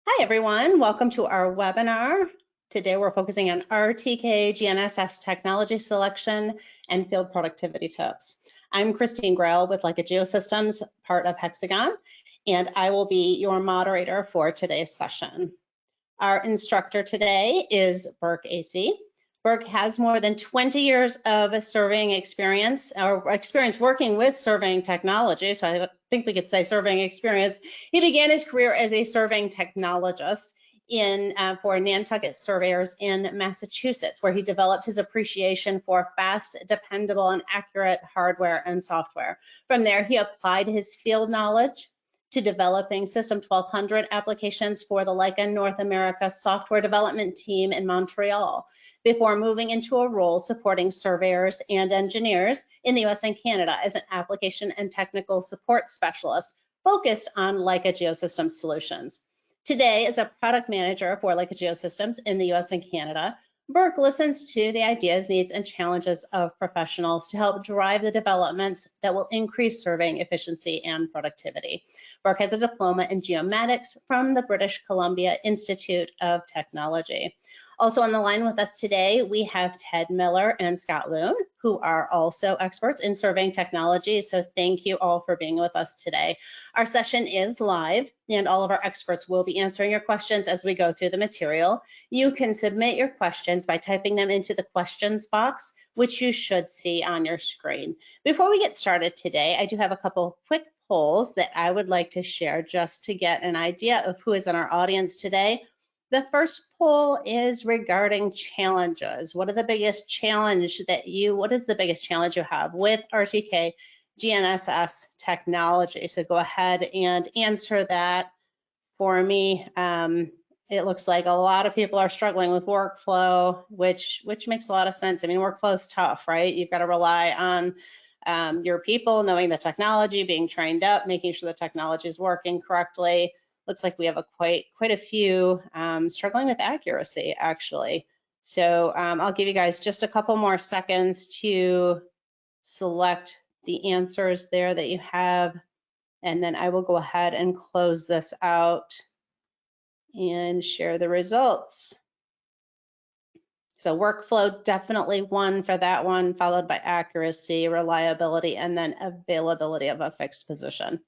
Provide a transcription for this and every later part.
Hi everyone, welcome to our webinar. Today we're focusing on RTK GNSS technology selection and field productivity tips. I'm Christine Grell with Leica Geosystems, part of Hexagon, and I will be your moderator for today's session. Our instructor today is Burke Asay. Burke has more than 20 years of surveying experience, or experience working with surveying technology, so I think we could say surveying experience. He began his career as a surveying technologist for Nantucket Surveyors in Massachusetts, where he developed his appreciation for fast, dependable, and accurate hardware and software. From there, he applied his field knowledge to developing System 1200 applications for the Leica North America software development team in Montreal, before moving into a role supporting surveyors and engineers in the US and Canada as an application and technical support specialist focused on Leica Geosystems solutions. Today, as a product manager for Leica Geosystems in the US and Canada, Burke listens to the ideas, needs, and challenges of professionals to help drive the developments that will increase surveying efficiency and productivity. Burke has a diploma in geomatics from the British Columbia Institute of Technology. Also on the line with us today, we have Ted Miller and Scott Loon, who are also experts in surveying technology. So thank you all for being with us today. Our session is live, and all of our experts will be answering your questions as we go through the material. You can submit your questions by typing them into the questions box, which you should see on your screen. Before we get started today, I do have a couple quick polls that I would like to share just to get an idea of who is in our audience today. The first poll is regarding challenges. What is the biggest challenge you have with RTK GNSS technology? So go ahead and answer that for me. It looks like a lot of people are struggling with workflow, which makes a lot of sense. I mean, workflow is tough, right? You've got to rely on your people knowing the technology, being trained up, making sure the technology is working correctly. Looks like we have quite a few struggling with accuracy, actually. So I'll give you guys just a couple more seconds to select the answers there that you have, and then I will go ahead and close this out and share the results. So workflow, definitely one for that one, followed by accuracy, reliability, and then availability of a fixed position.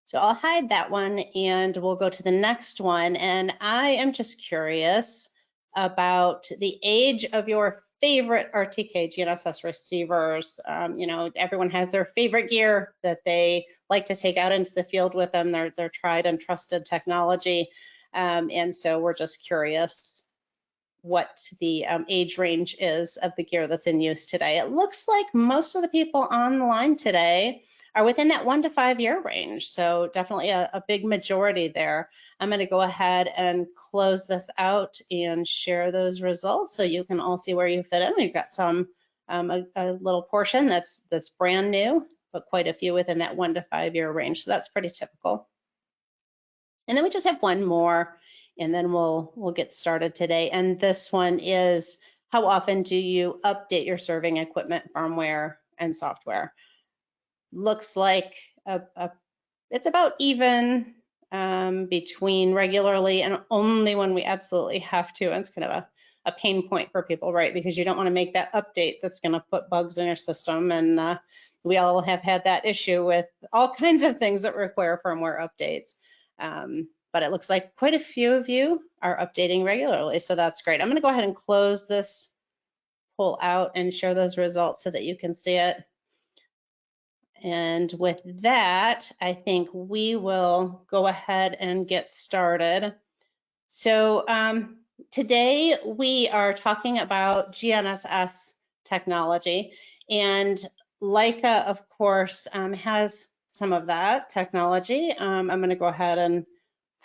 So I'll hide that one and we'll go to the next one. And I am just curious about the age of your favorite RTK GNSS receivers. You know, everyone has their favorite gear that they like to take out into the field with them, their tried and trusted technology. And so we're just curious what the age range is of the gear that's in use today. It looks like most of the people on the line today are within that 1 to 5 year range. So definitely a big majority there. I'm going to go ahead and close this out and share those results so you can all see where you fit in. We've got some a little portion that's brand new, but quite a few within that 1 to 5 year range. So that's pretty typical. And then we just have one more, and then we'll get started today. And this one is, how often do you update your surveying equipment, firmware, and software? Looks like it's about even between regularly and only when we absolutely have to. And it's kind of a pain point for people, right? Because you don't want to make that update that's going to put bugs in your system. And we all have had that issue with all kinds of things that require firmware updates. But it looks like quite a few of you are updating regularly, so that's great. I'm going to go ahead and close this poll out and share those results so that you can see it. And with that, I think we will go ahead and get started. So today we are talking about GNSS technology, and Leica, of course, has some of that technology. I'm going to go ahead and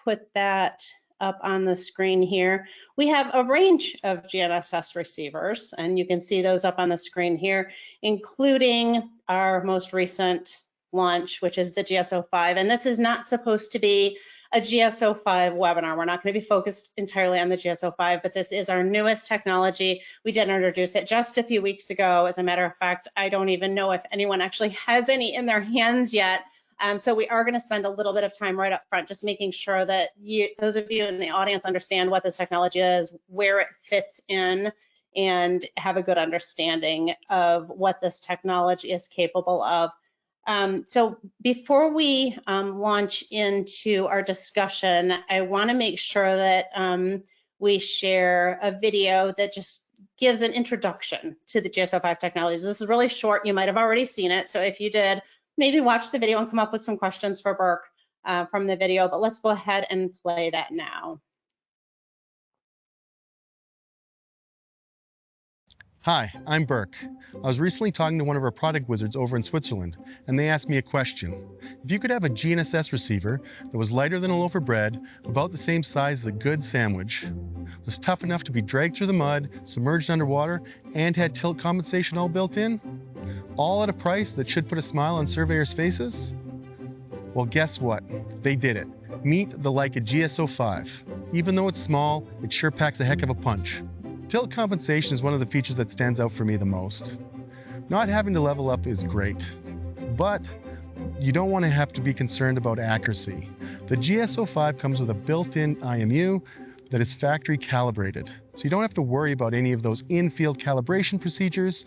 put that up on the screen here. We have a range of GNSS receivers, and you can see those up on the screen here, including our most recent launch, which is the GS05. And this is not supposed to be a GS05 webinar. We're not going to be focused entirely on the GS05, but this is our newest technology. We did introduce it just a few weeks ago. As a matter of fact, I don't even know if anyone actually has any in their hands yet. So we are going to spend a little bit of time right up front just making sure that those of you in the audience understand what this technology is, where it fits in, and have a good understanding of what this technology is capable of. So before we launch into our discussion, I want to make sure that we share a video that just gives an introduction to the GS05 technologies. This is really short. You might have already seen it. So if you did, maybe watch the video and come up with some questions for Burke from the video. But let's go ahead and play that now. Hi, I'm Burke. I was recently talking to one of our product wizards over in Switzerland, and they asked me a question. If you could have a GNSS receiver that was lighter than a loaf of bread, about the same size as a good sandwich, was tough enough to be dragged through the mud, submerged underwater, and had tilt compensation all built in, all at a price that should put a smile on surveyors' faces? Well, guess what? They did it. Meet the Leica GS05. Even though it's small, it sure packs a heck of a punch. Tilt compensation is one of the features that stands out for me the most. Not having to level up is great, but you don't want to have to be concerned about accuracy. The GS05 comes with a built-in IMU that is factory calibrated, so you don't have to worry about any of those in-field calibration procedures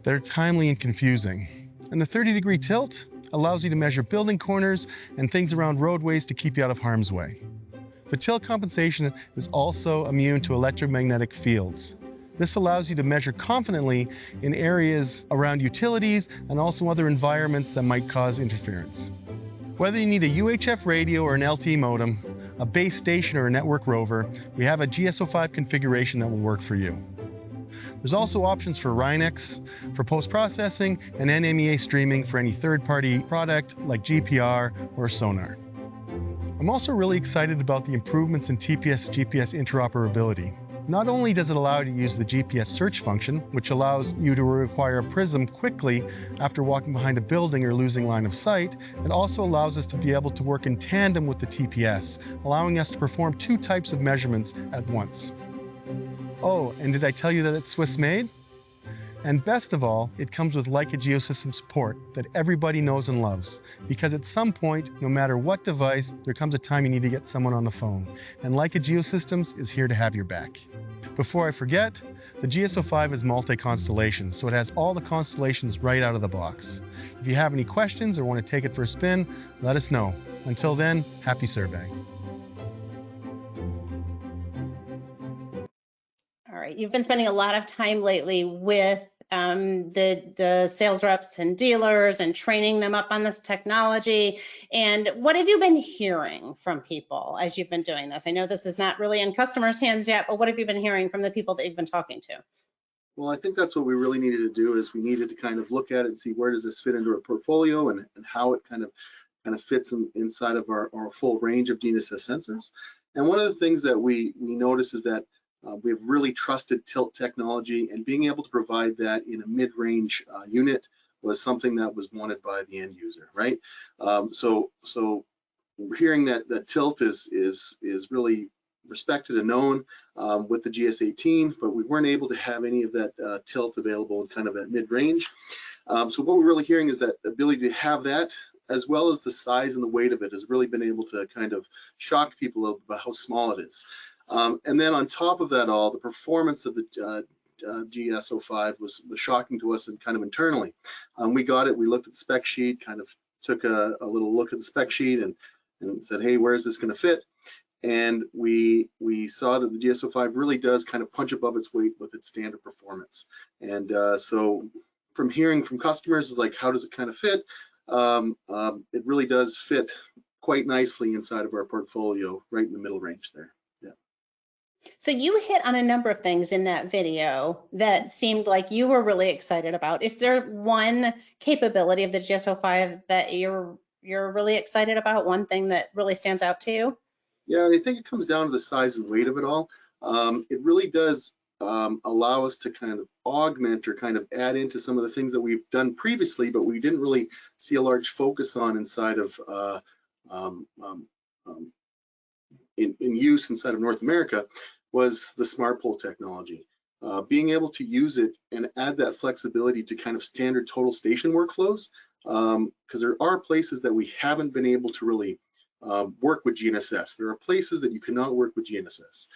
that are timely and confusing. And the 30-degree tilt allows you to measure building corners and things around roadways to keep you out of harm's way. The tilt compensation is also immune to electromagnetic fields. This allows you to measure confidently in areas around utilities and also other environments that might cause interference. Whether you need a UHF radio or an LTE modem, a base station or a network rover, we have a GS05 configuration that will work for you. There's also options for Rhinex for post-processing and NMEA streaming for any third-party product like GPR or sonar. I'm also really excited about the improvements in TPS-GPS interoperability. Not only does it allow you to use the GPS search function, which allows you to require a prism quickly after walking behind a building or losing line of sight, it also allows us to be able to work in tandem with the TPS, allowing us to perform two types of measurements at once. Oh, and did I tell you that it's Swiss-made? And best of all, it comes with Leica Geosystem support that everybody knows and loves. Because at some point, no matter what device, there comes a time you need to get someone on the phone. And Leica Geosystems is here to have your back. Before I forget, the GS05 is multi-constellation, so it has all the constellations right out of the box. If you have any questions or want to take it for a spin, let us know. Until then, happy surveying. All right, you've been spending a lot of time lately with the sales reps and dealers and training them up on this technology. And what have you been hearing from people as you've been doing this? I know this is not really in customers' hands yet, but what have you been hearing from the people that you've been talking to? Well, I think that's what we really needed to do, is we needed to kind of look at it and see where does this fit into our portfolio and how it kind of fits inside of our full range of GNSS sensors. And one of the things that we noticed is that we have really trusted tilt technology, and being able to provide that in a mid-range unit was something that was wanted by the end user, right? So hearing that tilt is really respected and known with the GS18, but we weren't able to have any of that tilt available in kind of that mid-range. So what we're really hearing is that ability to have that, as well as the size and the weight of it, has really been able to kind of shock people about how small it is. And then on top of that all, the performance of the GS05 was shocking to us and kind of internally. We got it, we looked at the spec sheet, kind of took a little look at the spec sheet and said, hey, where is this going to fit? And we saw that the GS05 really does kind of punch above its weight with its standard performance. And so from hearing from customers is like, how does it kind of fit? It really does fit quite nicely inside of our portfolio, right in the middle range there. So you hit on a number of things in that video that seemed like you were really excited about. Is there one capability of the GS05 that you're really excited about, one thing that really stands out to you? Yeah, I think it comes down to the size and weight of it all. It really does allow us to kind of augment or kind of add into some of the things that we've done previously, but we didn't really see a large focus on inside of in use inside of North America, was the smart pole technology. Being able to use it and add that flexibility to kind of standard total station workflows because there are places that we haven't been able to really work with GNSS. There are places that you cannot work with GNSS.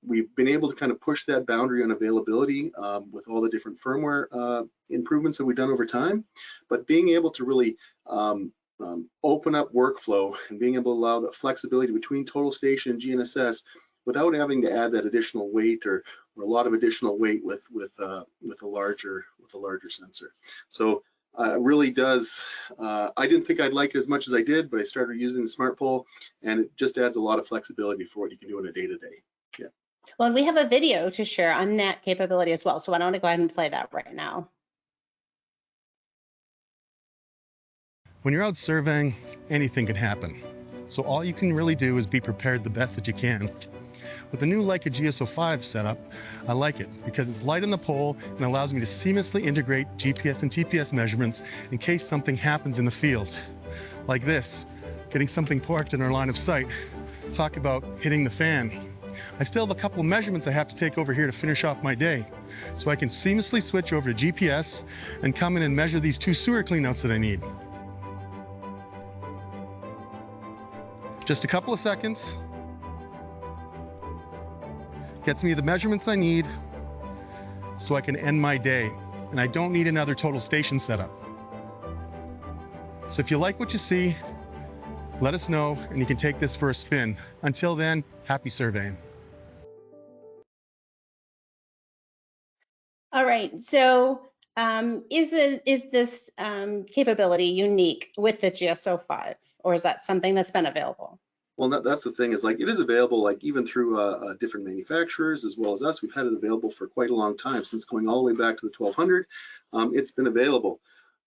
We've been able to kind of push that boundary on availability with all the different firmware improvements that we've done over time, but being able to really open up workflow and being able to allow the flexibility between total station and GNSS without having to add that additional weight or a lot of additional weight with a larger sensor. So it really does. I didn't think I'd like it as much as I did, but I started using the Smart Pole, and it just adds a lot of flexibility for what you can do in a day-to-day. Yeah. Well, we have a video to share on that capability as well, so I want to go ahead and play that right now. When you're out surveying, anything can happen. So all you can really do is be prepared the best that you can. With the new Leica GS05 setup, I like it because it's light on the pole and allows me to seamlessly integrate GPS and TPS measurements in case something happens in the field. Like this, getting something parked in our line of sight. Talk about hitting the fan. I still have a couple of measurements I have to take over here to finish off my day. So I can seamlessly switch over to GPS and come in and measure these 2 sewer cleanouts that I need. Just a couple of seconds. Gets me the measurements I need so I can end my day. And I don't need another total station setup. So if you like what you see, let us know and you can take this for a spin. Until then, happy surveying. All right, so is this capability unique with the GS05, or is that something that's been available? Well, that's the thing, is like it is available like even through different manufacturers as well as us. We've had it available for quite a long time, since going all the way back to the 1200. It's been available,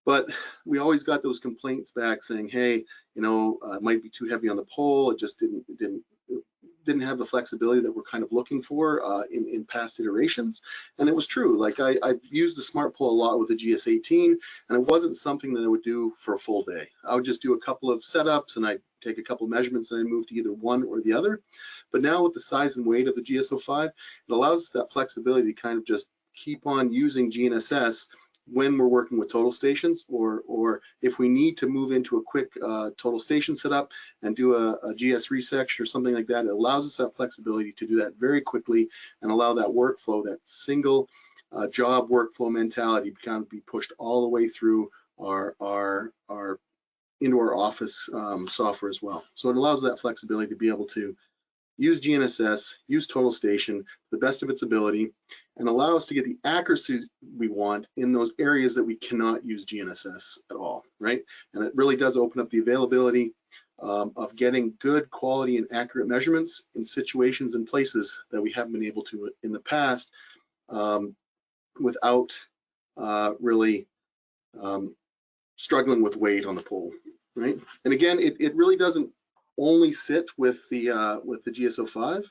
but we always got those complaints back saying, hey, you know, it might be too heavy on the pole. It just didn't have the flexibility that we're kind of looking for in past iterations. And it was true. Like I've used the Smart Pole a lot with the GS18, and it wasn't something that I would do for a full day. I would just do a couple of setups and I'd take a couple of measurements and then move to either one or the other. But now with the size and weight of the GS05, it allows us that flexibility to kind of just keep on using GNSS when we're working with total stations, or if we need to move into a quick total station setup and do a GS resection or something like that. It allows us that flexibility to do that very quickly and allow that workflow, that single job workflow mentality, to kind of be pushed all the way through our into our office software as well. So it allows that flexibility to be able to use GNSS, use total station to the best of its ability, and allow us to get the accuracy we want in those areas that we cannot use GNSS at all, right? And it really does open up the availability of getting good quality and accurate measurements in situations and places that we haven't been able to in the past without really struggling with weight on the pole, right? And again, it really doesn't only sit with the GS05.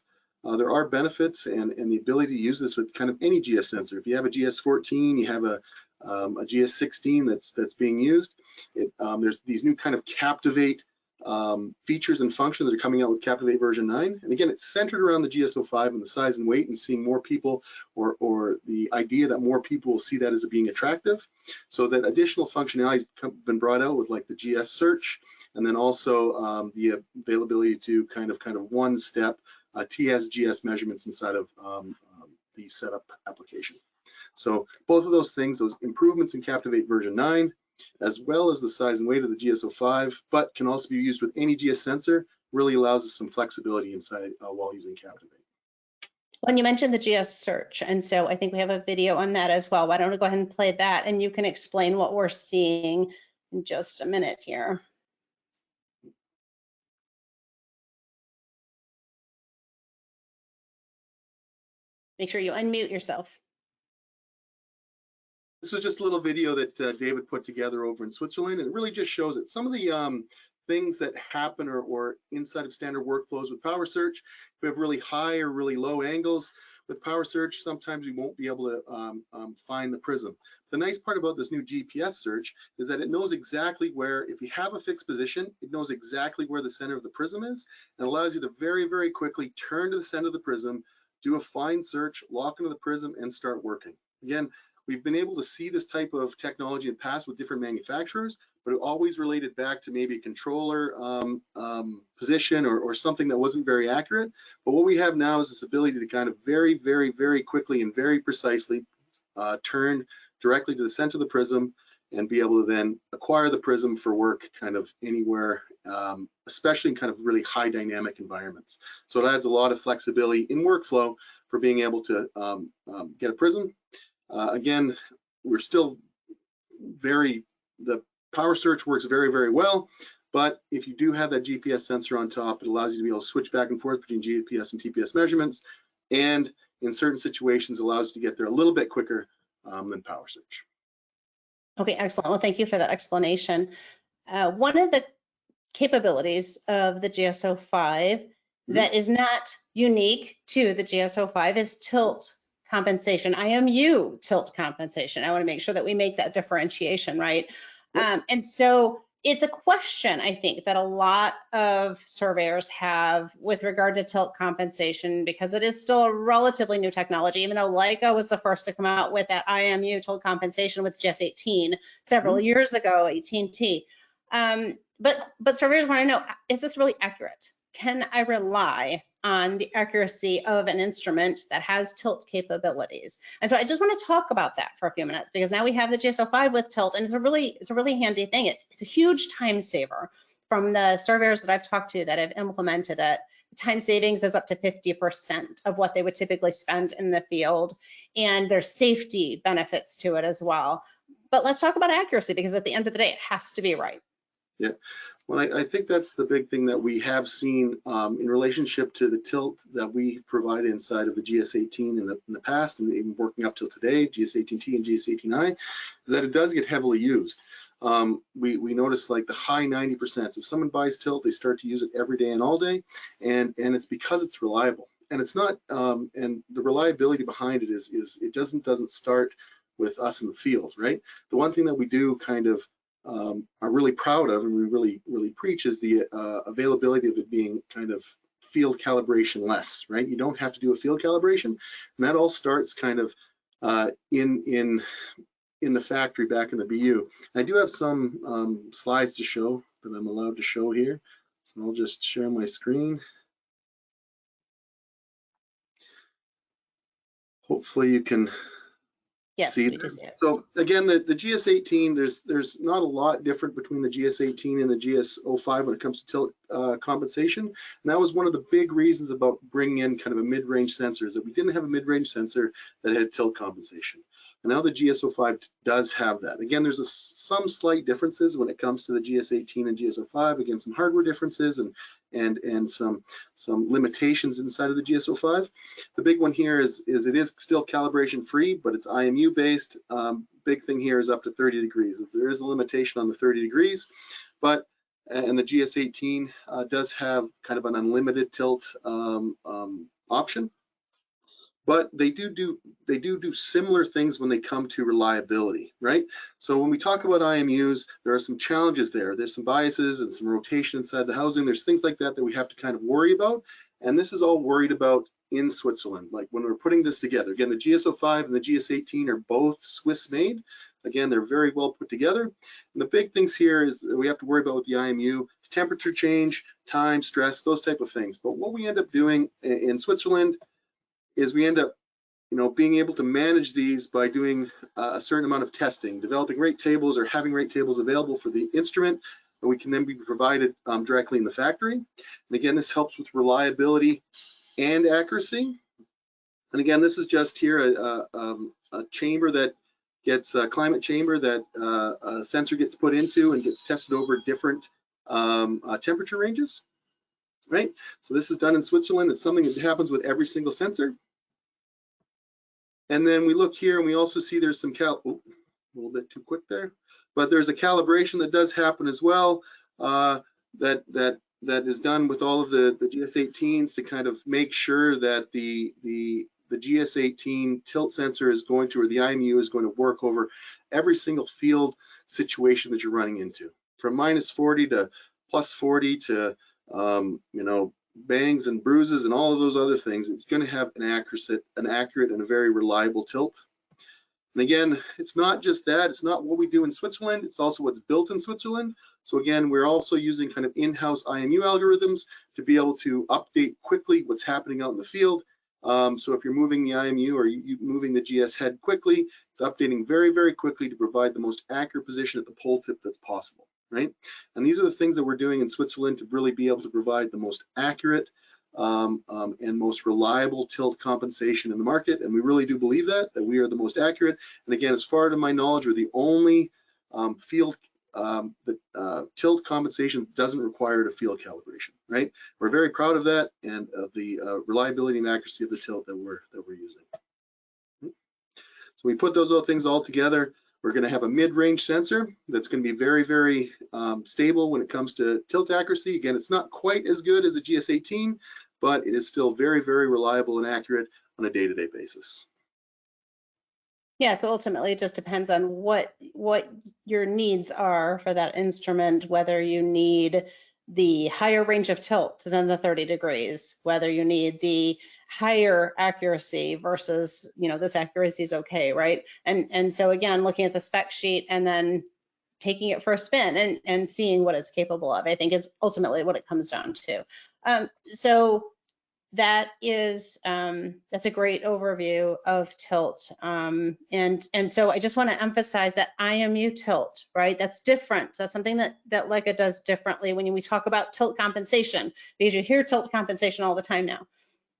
There are benefits and the ability to use this with kind of any GS sensor. If you have a GS14, you have a GS16 that's being used. There's these new kind of Captivate features and functions that are coming out with Captivate version 9. And again, it's centered around the GS05 and the size and weight, and seeing more people, or the idea that more people will see that as being attractive. So that additional functionality has been brought out with like the GS search, and then also the availability to kind of one-step TS-GS measurements inside of the setup application. So both of those things, those improvements in Captivate version 9, as well as the size and weight of the GS05, but can also be used with any GS sensor, really allows us some flexibility inside while using Captivate. When you mentioned the GS search, and so I think we have a video on that as well. Why don't we go ahead and play that, and you can explain what we're seeing in just a minute here. Make sure you unmute yourself. This was just a little video that David put together over in Switzerland, and it really just shows it. Some of the things that happen or inside of standard workflows with Power Search, if we have really high or really low angles with Power Search, sometimes we won't be able to find the prism. The nice part about this new GPS search is that it knows exactly where, if you have a fixed position, it knows exactly where the center of the prism is, and allows you to very, very quickly turn to the center of the prism, do a fine search, lock into the prism, and start working. Again, we've been able to see this type of technology in the past with different manufacturers, but it always related back to maybe a controller position or something that wasn't very accurate. But what we have now is this ability to kind of very, very, very quickly and very precisely turn directly to the center of the prism and be able to then acquire the prism for work kind of anywhere, especially in kind of really high dynamic environments. So it adds a lot of flexibility in workflow for being able to get a prism. Again, we're still the power search works very, very well, but if you do have that GPS sensor on top, it allows you to be able to switch back and forth between GPS and TPS measurements, and in certain situations allows you to get there a little bit quicker than power search. Okay, excellent. Well, thank you for that explanation. One of the capabilities of the GS05 that is not unique to the GS05 is tilt compensation, IMU tilt compensation. I want to make sure that we make that differentiation, right? And so it's a question, I think, that a lot of surveyors have with regard to tilt compensation, because it is still a relatively new technology, even though Leica was the first to come out with that IMU tilt compensation with GS18 several years ago, AT&T. But surveyors want to know, is this really accurate? Can I rely on the accuracy of an instrument that has tilt capabilities? And so I just want to talk about that for a few minutes, because now we have the GS05 with tilt, and it's a really handy thing. It's a huge time saver. From the surveyors that I've talked to that have implemented it, the time savings is up to 50% of what they would typically spend in the field, and there's safety benefits to it as well. But let's talk about accuracy, because at the end of the day, it has to be right. Yeah, well, I think that's the big thing that we have seen in relationship to the tilt that we provide inside of the GS18 in the past, and even working up till today, GS18T and GS18I, is that it does get heavily used. We notice like the high 90%. So if someone buys tilt, they start to use it every day and all day, and it's because it's reliable. And it's not, and the reliability behind it is it doesn't start with us in the field, right? The one thing that we do kind of are really proud of, and we really preach, is the availability of it being kind of field calibration less, right? You don't have to do a field calibration, and that all starts kind of in the factory back in the BU. And I do have some slides to show that I'm allowed to show here, so I'll just share my screen. Hopefully you can Yes, see we do see it. So again, the GS18, there's not a lot different between the GS18 and the GS05 when it comes to tilt compensation. And that was one of the big reasons about bringing in kind of a mid-range sensor, is that we didn't have a mid-range sensor that had tilt compensation. And now the GS05 does have that. Again, there's some slight differences when it comes to the GS18 and GS05. Again, some hardware differences and some limitations inside of the GS05. The big one here is it is still calibration free, but it's IMU based. Big thing here is up to 30 degrees. There is a limitation on the 30 degrees, but and the GS18 does have kind of an unlimited tilt option. But they do similar things when they come to reliability, right? So when we talk about IMUs, there are some challenges there. There's some biases and some rotation inside the housing. There's things like that we have to kind of worry about. And this is all worried about in Switzerland. Like when we're putting this together, again, the GS05 and the GS18 are both Swiss made. Again, they're very well put together. And the big things here is that we have to worry about with the IMU is temperature change, time, stress, those type of things. But what we end up doing in Switzerland is we end up, being able to manage these by doing a certain amount of testing, developing rate tables or having rate tables available for the instrument, and we can then be provided directly in the factory. And again, this helps with reliability and accuracy. And again, this is just here a chamber that gets a climate chamber that a sensor gets put into and gets tested over different temperature ranges, right? So this is done in Switzerland. It's something that happens with every single sensor. And then we look here and we also see there's some a little bit too quick there, but there's a calibration that does happen as well that is done with all of the GS18s to kind of make sure that the GS18 tilt sensor is going to, or the IMU is going to work over every single field situation that you're running into, from -40 to +40 to bangs and bruises and all of those other things. It's going to have an accurate and a very reliable tilt. And again, it's not just that, it's not what we do in Switzerland, it's also what's built in Switzerland. So again, we're also using kind of in-house IMU algorithms to be able to update quickly what's happening out in the field. So if you're moving the IMU or you moving the GS head quickly, it's updating very, very quickly to provide the most accurate position at the pole tip that's possible, right? And these are the things that we're doing in Switzerland to really be able to provide the most accurate and most reliable tilt compensation in the market. And we really do believe that we are the most accurate. And again, as far as my knowledge, we're the only field that tilt compensation doesn't require a field calibration, right? We're very proud of that and of the reliability and accuracy of the tilt that we're using. So we put those things all together. We're going to have a mid-range sensor that's going to be very, very stable when it comes to tilt accuracy. Again, it's not quite as good as a GS18, but it is still very, very reliable and accurate on a day-to-day basis. Yeah, so ultimately it just depends on what your needs are for that instrument, whether you need the higher range of tilt than the 30 degrees, whether you need the higher accuracy versus, you know, this accuracy is okay, right? And so again, looking at the spec sheet and then taking it for a spin and seeing what it's capable of, I think is ultimately what it comes down to. So that is that's a great overview of tilt, and so I just want to emphasize that IMU tilt, right? That's different. That's something that Leica does differently when we talk about tilt compensation, because you hear tilt compensation all the time now.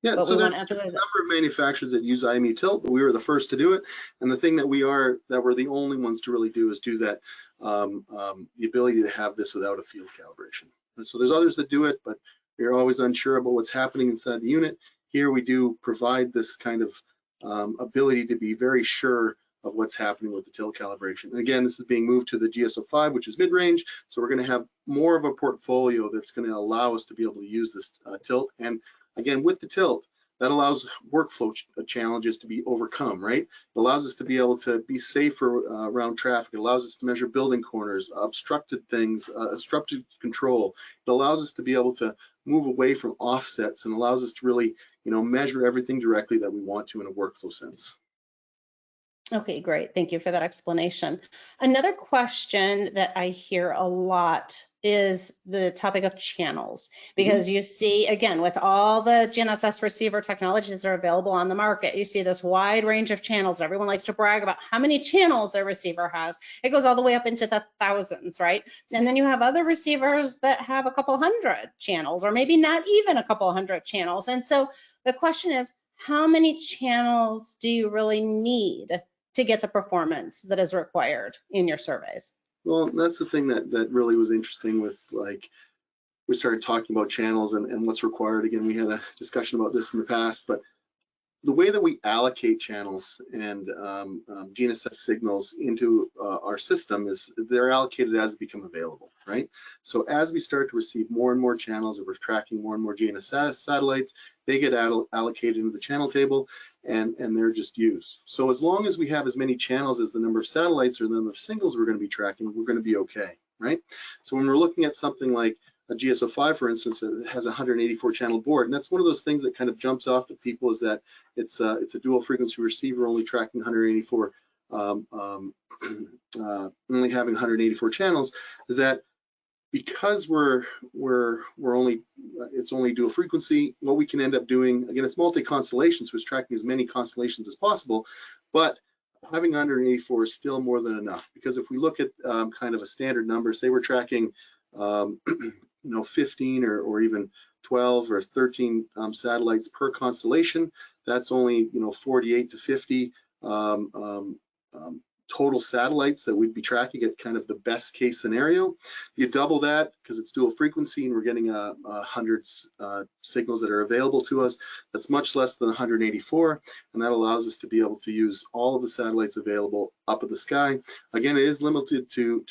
Yeah, but so there's a number of manufacturers that use IMU tilt, but we were the first to do it. And the thing that we're the only ones to really do is do that, the ability to have this without a field calibration. And so there's others that do it, but we're always unsure about what's happening inside the unit. Here we do provide this kind of ability to be very sure of what's happening with the tilt calibration. And again, this is being moved to the GS05, which is mid-range. So we're going to have more of a portfolio that's going to allow us to be able to use this tilt. And again, with the tilt, that allows workflow challenges to be overcome, right? It allows us to be able to be safer around traffic. It allows us to measure building corners, obstructed things, obstructed control. It allows us to be able to move away from offsets and allows us to really, you know, measure everything directly that we want to in a workflow sense. Okay, great. Thank you for that explanation. Another question that I hear a lot is the topic of channels, because you see, again, with all the GNSS receiver technologies that are available on the market, you see this wide range of channels. Everyone likes to brag about how many channels their receiver has. It goes all the way up into the thousands, right? And then you have other receivers that have a couple hundred channels, or maybe not even a couple hundred channels. And so the question is, how many channels do you really need to get the performance that is required in your surveys? Well, that's the thing that really was interesting with, like, we started talking about channels and what's required. Again, we had a discussion about this in the past, but the way that we allocate channels and GNSS signals into our system is they're allocated as they become available, right? So as we start to receive more and more channels, and we're tracking more and more GNSS satellites, they get allocated into the channel table and they're just used. So as long as we have as many channels as the number of satellites or the number of signals we're going to be tracking, we're going to be okay, right? So when we're looking at something like a GS05, for instance, that has a 184 channel board, and that's one of those things that kind of jumps off at people, is that it's a dual frequency receiver only tracking 184, only having 184 channels, is that because it's only dual frequency, what we can end up doing, again, it's multi-constellation, so it's tracking as many constellations as possible, but having 184 is still more than enough, because if we look at kind of a standard number, say we're tracking 15 or even 12 or 13 satellites per constellation, that's only 48 to 50 total satellites that we'd be tracking at kind of the best case scenario. You double that because it's dual frequency and we're getting 100 signals that are available to us. That's much less than 184, and that allows us to be able to use all of the satellites available up at the sky. Again, it is limited to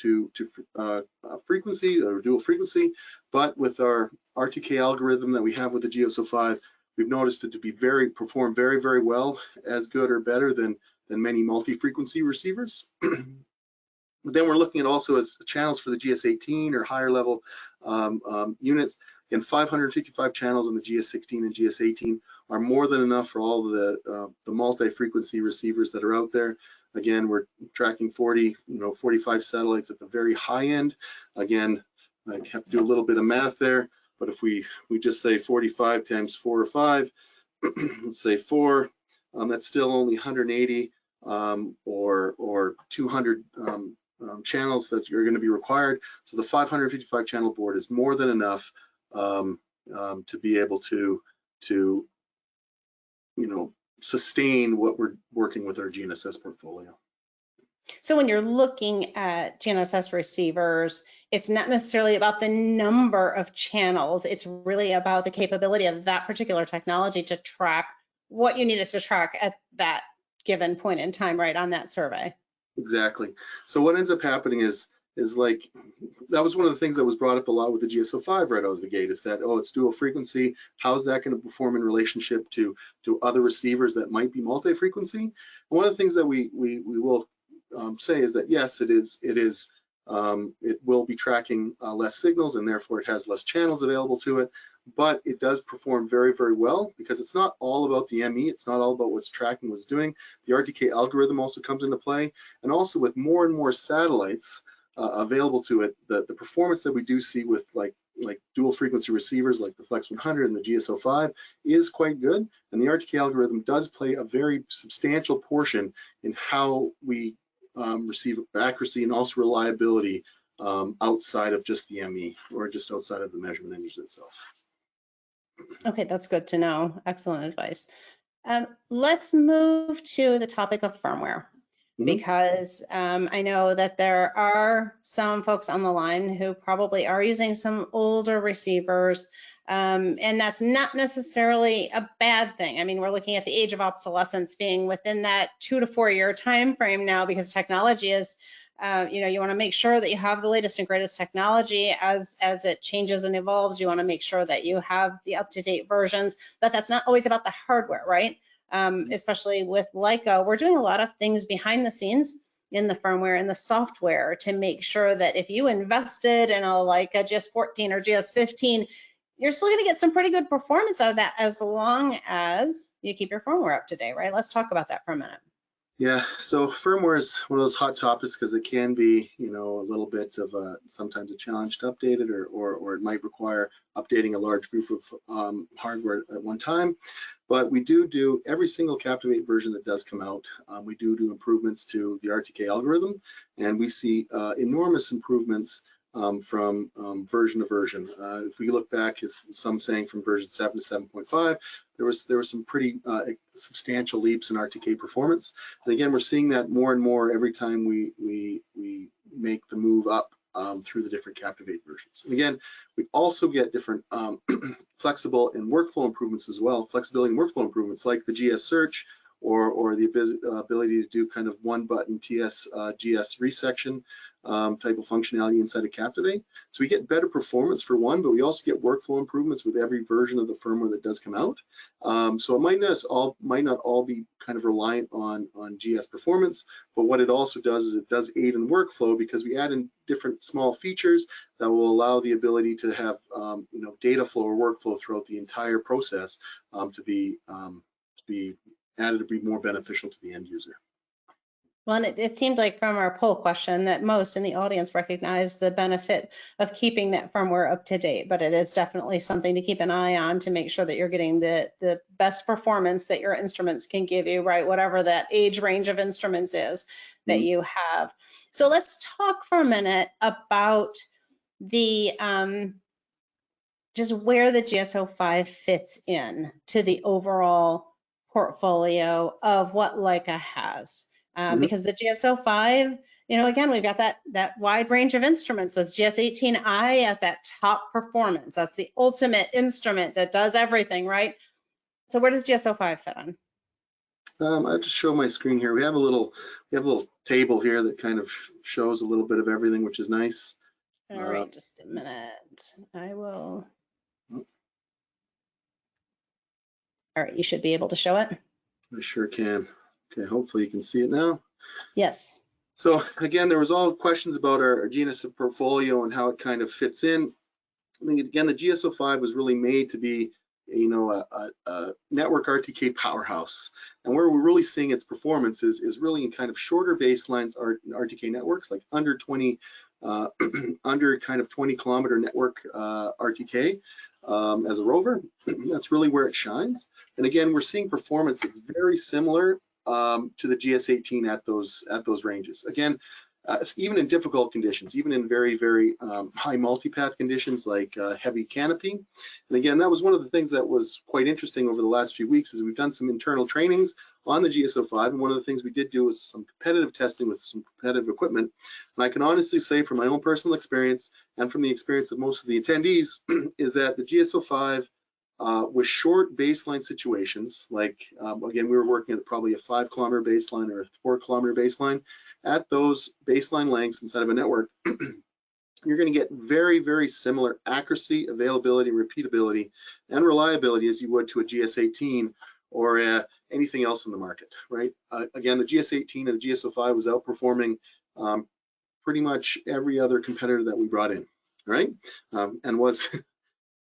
frequency or dual frequency, but with our RTK algorithm that we have with the GS05, we've noticed it to perform very, very well, as good or better than many multi-frequency receivers. But then we're looking at also as channels for the GS18 or higher level units. Again, 555 channels on the GS16 and GS18 are more than enough for all of the multi-frequency receivers that are out there. Again, we're tracking 45 satellites at the very high end. Again, I have to do a little bit of math there, but if we just say 45 times 4 or 5, let's say 4, that's still only 180 or 200 channels that are going to be required. So the 555 channel board is more than enough to be able to sustain what we're working with our GNSS portfolio. So when you're looking at GNSS receivers, it's not necessarily about the number of channels. It's really about the capability of that particular technology to track what you needed to track at that given point in time, right, on that survey. Exactly. So what ends up happening is like, that was one of the things that was brought up a lot with the GS05 right out of the gate, is that, oh, it's dual frequency. How's that going to perform in relationship to other receivers that might be multi-frequency? And one of the things that we will say is that, yes, it will be tracking less signals, and therefore it has less channels available to it, but it does perform very, very well, because it's not all about the ME, it's not all about what's tracking, what's doing. The RTK algorithm also comes into play, and also with more and more satellites available to it, the performance that we do see with like dual frequency receivers like the Flex 100 and the GS05 is quite good, and the RTK algorithm does play a very substantial portion in how we receive accuracy and also reliability outside of just the ME, or just outside of the measurement engine itself. Okay, that's good to know. Excellent advice. Let's move to the topic of firmware, because I know that there are some folks on the line who probably are using some older receivers, and that's not necessarily a bad thing. I mean, we're looking at the age of obsolescence being within that 2 to 4 year time frame now, because technology is, you want to make sure that you have the latest and greatest technology as it changes and evolves. You want to make sure that you have the up-to-date versions, but that's not always about the hardware, right? Especially with Leica, we're doing a lot of things behind the scenes in the firmware and the software to make sure that if you invested in a Leica GS14 or GS15, you're still going to get some pretty good performance out of that, as long as you keep your firmware up to date, right? Let's talk about that for a minute. Yeah, so firmware is one of those hot topics, because it can be, a little bit of sometimes a challenge to update it, or it might require updating a large group of hardware at one time. But we do every single Captivate version that does come out. We do improvements to the RTK algorithm, and we see enormous improvements from version to version. If we look back, as some saying from version 7 to 7.5, there were some pretty substantial leaps in RTK performance. And again, we're seeing that more and more every time we make the move up through the different Captivate versions. And again, we also get different flexible and workflow improvements as well. Flexibility and workflow improvements like the GS search, or the ability to do kind of one-button GS resection type of functionality inside of Captivate. So we get better performance for one, but we also get workflow improvements with every version of the firmware that does come out. So it might not all be kind of reliant on GS performance, but what it also does is it does aid in workflow, because we add in different small features that will allow the ability to have data flow or workflow throughout the entire process to be added to be more beneficial to the end user. Well, and it seemed like from our poll question that most in the audience recognize the benefit of keeping that firmware up to date, but it is definitely something to keep an eye on to make sure that you're getting the best performance that your instruments can give you, right? Whatever that age range of instruments is that you have. So let's talk for a minute about the just where the GS05 fits in to the overall portfolio of what Leica has. Because the GS05, again, we've got that wide range of instruments. So it's GS18I at that top performance. That's the ultimate instrument that does everything, right? So where does GS05 fit on? I'll just show my screen here. We have a little table here that kind of shows a little bit of everything, which is nice. All right, just a minute. I will. All right, you should be able to show it. I sure can. Okay, hopefully you can see it now. Yes. So again, there was all questions about our GNSS portfolio and how it kind of fits in. I think again, the GS05 was really made to be a network RTK powerhouse. And where we're really seeing its performance is really in kind of shorter baselines RTK networks, like under 20 under kind of 20 kilometer network RTK as a rover. That's really where it shines. And again, we're seeing performance that's very similar to the GS18 at those ranges. Again, even in difficult conditions, even in very, very high multipath conditions like heavy canopy. And again, that was one of the things that was quite interesting over the last few weeks is we've done some internal trainings on the GS05. And one of the things we did do was some competitive testing with some competitive equipment. And I can honestly say from my own personal experience and from the experience of most of the attendees is that the GS05 with short baseline situations, like again, we were working at probably a 5 kilometer baseline or a 4 kilometer baseline. At those baseline lengths inside of a network, you're going to get very, very similar accuracy, availability, repeatability, and reliability as you would to a GS18 or anything else in the market, right? Again, the GS18 and the GS05 was outperforming pretty much every other competitor that we brought in, right? And was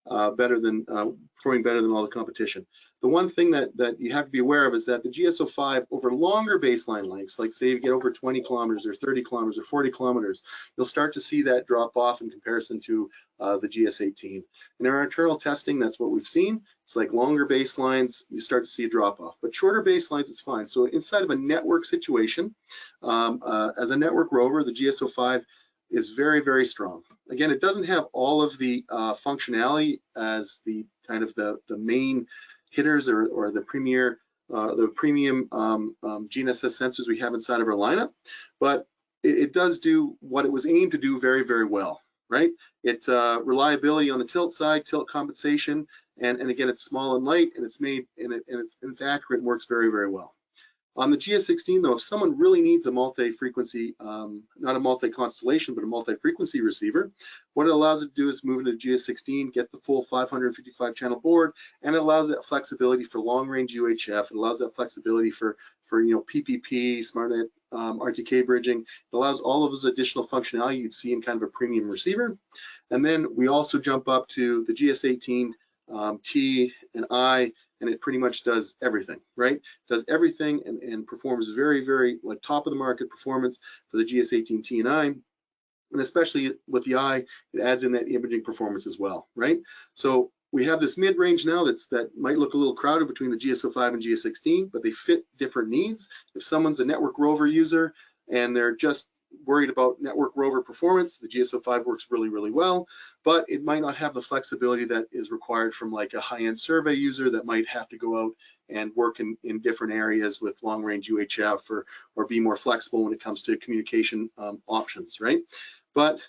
performing better than all the competition. The one thing that you have to be aware of is that the GS05 over longer baseline lengths, like say you get over 20 kilometers or 30 kilometers or 40 kilometers, you'll start to see that drop off in comparison to the GS18. In our internal testing, that's what we've seen. It's like longer baselines, you start to see a drop off, but shorter baselines, it's fine. So inside of a network situation, as a network rover, the GS05 is very, very strong. Again, it doesn't have all of the functionality as the kind of the main hitters or the premium GNSS sensors we have inside of our lineup, but it does do what it was aimed to do very, very well, right? It's reliability on the tilt side, tilt compensation, and again, it's small and light, and it's made and it's accurate and works very, very well. On the GS16, though, if someone really needs a multi-frequency, not a multi-constellation, but a multi-frequency receiver, what it allows it to do is move into GS16, get the full 555 channel board, and it allows that flexibility for long-range UHF. It allows that flexibility for PPP, SmartNet, RTK bridging. It allows all of those additional functionality you'd see in kind of a premium receiver. And then we also jump up to the GS18 T and I, and it pretty much does everything, right? Does everything and performs very, very like top of the market performance for the GS18 T and I, and especially with the I, it adds in that imaging performance as well, right? So we have this mid-range now that might look a little crowded between the GS05 and GS16, but they fit different needs. If someone's a network rover user and they're just worried about network rover performance, the GS05 works really, really well, but it might not have the flexibility that is required from like a high-end survey user that might have to go out and work in different areas with long-range UHF or be more flexible when it comes to communication options, right? But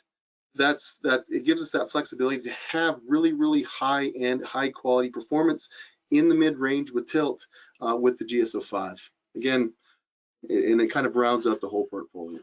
it gives us that flexibility to have really, really high-end, high-quality performance in the mid-range with tilt with the GS05. Again, and it kind of rounds out the whole portfolio.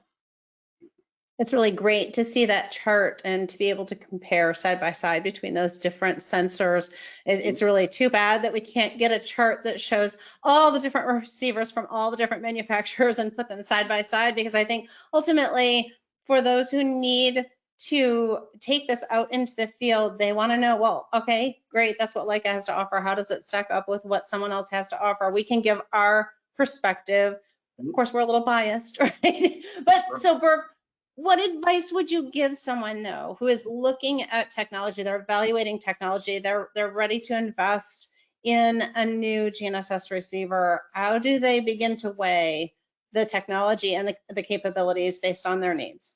It's really great to see that chart and to be able to compare side by side between those different sensors. It's really too bad that we can't get a chart that shows all the different receivers from all the different manufacturers and put them side by side, because I think ultimately for those who need to take this out into the field, they want to know, well, okay, great, that's what Leica has to offer. How does it stack up with what someone else has to offer? We can give our perspective. Of course, we're a little biased, right? But so Burke, what advice would you give someone though who is looking at technology, they're evaluating technology, they're ready to invest in a new GNSS receiver? How do they begin to weigh the technology and the capabilities based on their needs?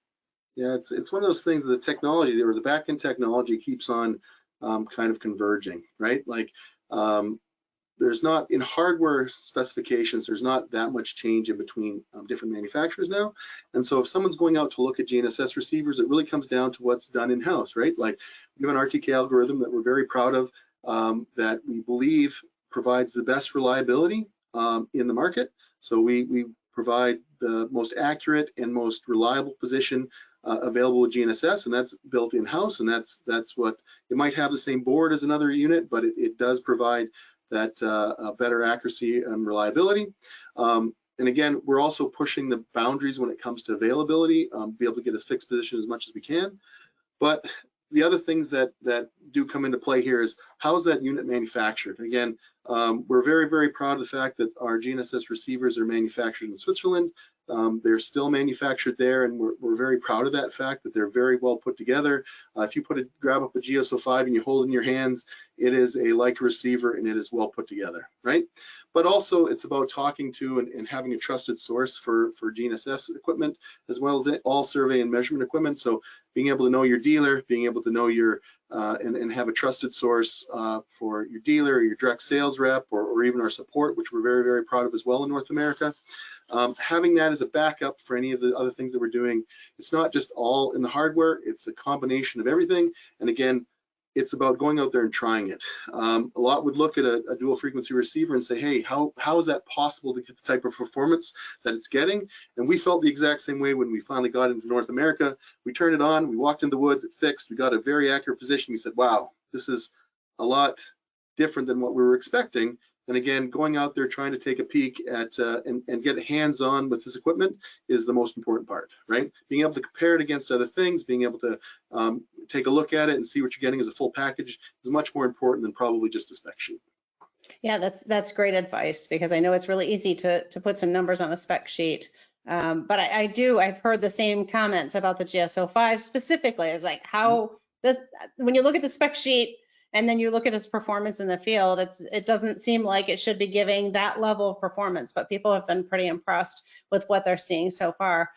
Yeah, it's one of those things, the technology or the back-end technology keeps on kind of converging, right? Like there's not, in hardware specifications, there's not that much change in between different manufacturers now. And so if someone's going out to look at GNSS receivers, it really comes down to what's done in-house, right? Like we have an RTK algorithm that we're very proud of that we believe provides the best reliability in the market. So we provide the most accurate and most reliable position available with GNSS, and that's built in-house, and that's what, it might have the same board as another unit, but it does provide that better accuracy and reliability. And again, we're also pushing the boundaries when it comes to availability, be able to get a fixed position as much as we can. But the other things that do come into play here is how is that unit manufactured? Again, we're very, very proud of the fact that our GNSS receivers are manufactured in Switzerland. They're still manufactured there, and we're very proud of that fact that they're very well put together. If you grab up a GS05 and you hold it in your hands, it is a Leica receiver and it is well put together, right? But also it's about talking to and having a trusted source for GNSS equipment, as well as all survey and measurement equipment. So being able to know your dealer, being able to know your and have a trusted source for your dealer, or your direct sales rep, or even our support, which we're very, very proud of as well in North America. Having that as a backup for any of the other things that we're doing. It's not just all in the hardware, it's a combination of everything. And again, it's about going out there and trying it. A lot would look at a dual frequency receiver and say, hey, how is that possible to get the type of performance that it's getting? And we felt the exact same way when we finally got into North America. We turned it on, we walked in the woods, it fixed, we got a very accurate position. We said, wow, this is a lot different than what we were expecting. And again, going out there trying to take a peek at and get hands-on with this equipment is the most important part, right? Being able to compare it against other things, being able to take a look at it and see what you're getting as a full package is much more important than probably just a spec sheet. Yeah, that's great advice, because I know it's really easy to put some numbers on a spec sheet. But I've heard the same comments about the GS05 specifically. It's like how this, when you look at the spec sheet, and then you look at its performance in the field, it doesn't seem like it should be giving that level of performance, but people have been pretty impressed with what they're seeing so far.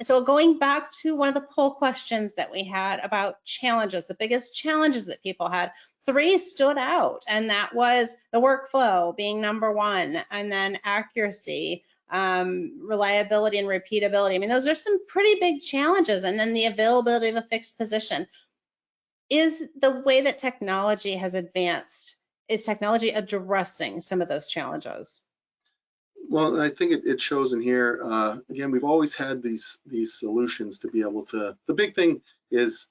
So going back to one of the poll questions that we had about challenges, the biggest challenges that people had, 3 stood out, and that was the workflow being number 1, and then accuracy, reliability, and repeatability. I mean, those are some pretty big challenges, and then the availability of a fixed position. Is the way that technology has advanced, is technology addressing some of those challenges? Well, I think it shows in here. Again, we've always had these solutions to be able to, the big thing is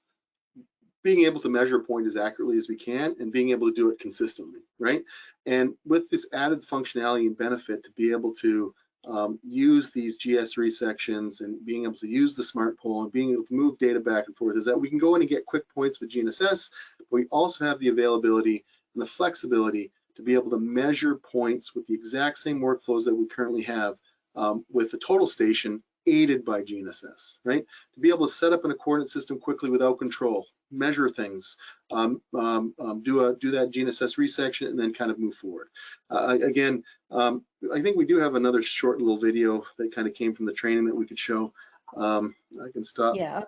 being able to measure a point as accurately as we can and being able to do it consistently, right? And with this added functionality and benefit to be able to use these GS3 sections and being able to use the smart pole and being able to move data back and forth, is that we can go in and get quick points with GNSS, but we also have the availability and the flexibility to be able to measure points with the exact same workflows that we currently have with the total station aided by GNSS, right? To be able to set up in a coordinate system quickly without control, measure things, do that GNSS resection, and then kind of move forward. Again, I think we do have another short little video that kind of came from the training that we could show. I can stop. Yeah,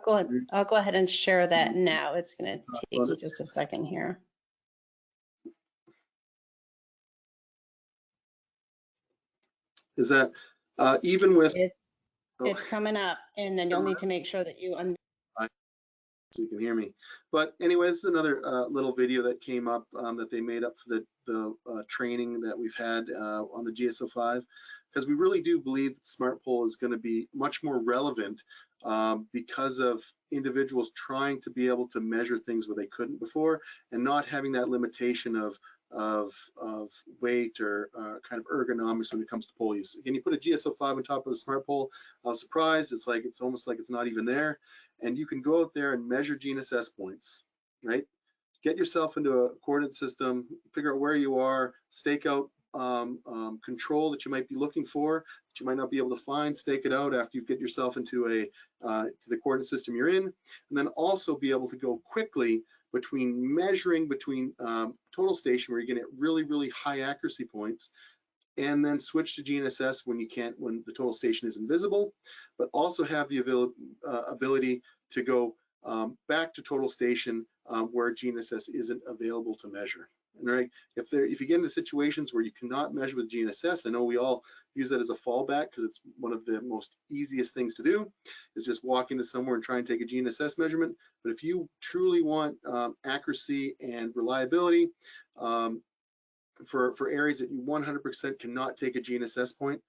I'll go ahead and share that now. It's going to take me just a second here. Is that even with it's coming up, and then you'll need to make sure that you so you can hear me. But anyway, this is another little video that came up that they made up for the training that we've had on the GS05, because we really do believe that the smart pole is going to be much more relevant because of individuals trying to be able to measure things where they couldn't before, and not having that limitation of weight or kind of ergonomics when it comes to pole use. Again, you put a GS05 on top of a smart pole, I was surprised. It's almost like it's not even there. And you can go out there and measure GNSS points, right? Get yourself into a coordinate system, figure out where you are, stake out control that you might be looking for, that you might not be able to find, stake it out after you get yourself into to the coordinate system you're in, and then also be able to go quickly between measuring between total station, where you're going to get really, really high accuracy points, and then switch to GNSS when the total station is invisible, but also have the ability to go back to total station where GNSS isn't available to measure. And right, if you get into situations where you cannot measure with GNSS, I know we all use that as a fallback because it's one of the most easiest things to do, is just walk into somewhere and try and take a GNSS measurement. But if you truly want accuracy and reliability for areas that you 100% cannot take a GNSS point,